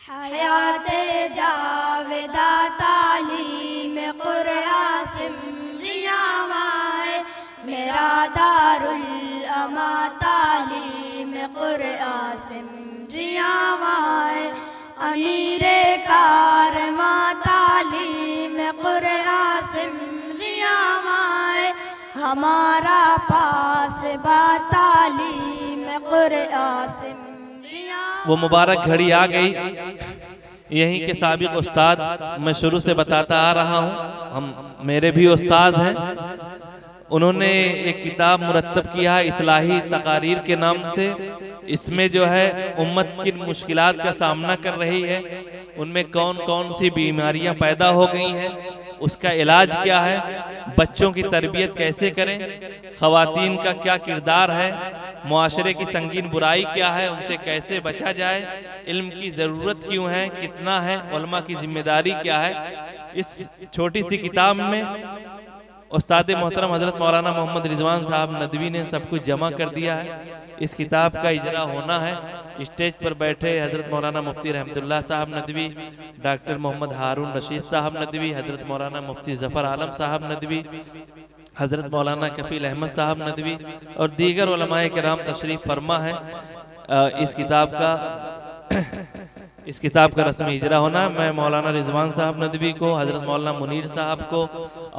हयाते जावेदा तालीम कुरआन सिमरियावा है, मेरा दारुल अमा तालीम कुरआन सिमरियावा है। अमीरे कारवा तालीम कुरआन सिमरियावा है, हमारा पास बा तालीम कुरआन सिमरियावा। वो मुबारक घड़ी आ गई। यहीं के साबिक उस्ताद मैं शुरू से बताता आ रहा हूँ, हम मेरे भी उस्ताद हैं। उन्होंने एक किताब मुरत्तब किया है इस्लाही तकारीर के नाम से। इसमें जो है उम्मत किन मुश्किलात का सामना कर रही है, उनमें कौन कौन सी बीमारियां पैदा हो गई हैं, उसका इलाज क्या है, बच्चों की तरबियत कैसे करें, ख़वातीन का क्या किरदार है, मुआशरे की संगीन बुराई क्या है, उनसे कैसे बचा जाए, इल्म की ज़रूरत क्यों है, कितना है, उलमा की जिम्मेदारी क्या है। इस छोटी सी किताब में उस्ताद मोहतरम हज़रत मौलाना मोहम्मद रिजवान साहब नदवी ने सब कुछ जमा कर दिया है। इस किताब का इजरा होना है। स्टेज पर बैठे हज़रत मौलाना मुफ्ती रहमतुल्लाह साहब नदवी, डॉक्टर मोहम्मद हारून रशीद साहब नदवी, हज़रत मौलाना मुफ्ती ज़फ़र आलम साहब नदवी, हज़रत मौलाना कफ़ील अहमद साहब नदवी और दीगर उलमाए किराम तशरीफ़ फरमा है। इस किताब का रस्मी इजरा होना। मैं मौलाना रिजवान साहब नदवी को, हज़रत मौलाना मुनीर साहब को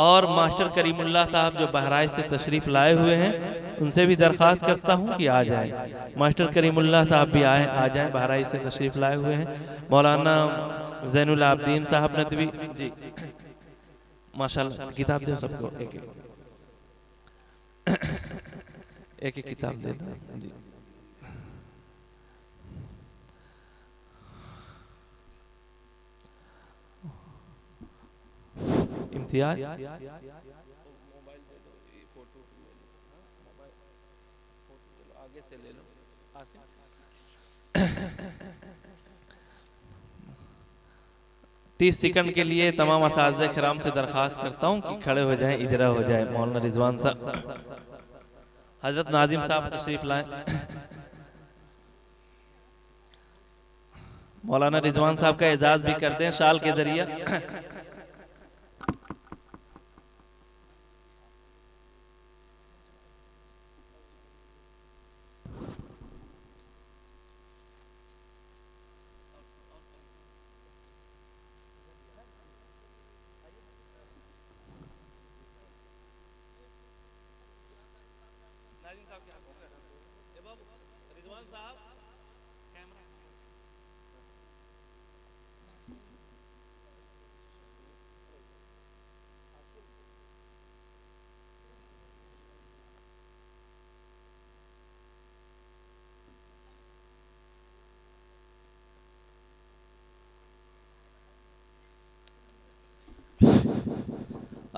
और मास्टर करीमुल्लाह साहब जो बहराइच से तशरीफ़ लाए हुए हैं, उनसे भी दरख्वास्त करता हूं कि आ जाए। मास्टर करीमुल्लाह साहब भी आ जाए, बहराइच से तशरीफ़ लाए हुए हैं। मौलाना ज़ैनुल आबदीन साहब नदवी जी, माशाल्लाह। किताब दो सबको, एक एक किताब दे दो जी। इम्तियाज आगे से ले लो। 30 सेकंड के लिए तमाम असातिज़े किराम से दरख्वास्त करता हूँ कि खड़े हो जाएं, इजरा हो जाए। मौलाना रिजवान साहब, हजरत नाजिम साहब तशरीफ लाएं। मौलाना रिजवान साहब का एजाज भी कर दें शाल के जरिए।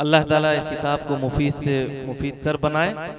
अल्लाह ताला इस किताब को मुफीद से मुफीद तर बनाए।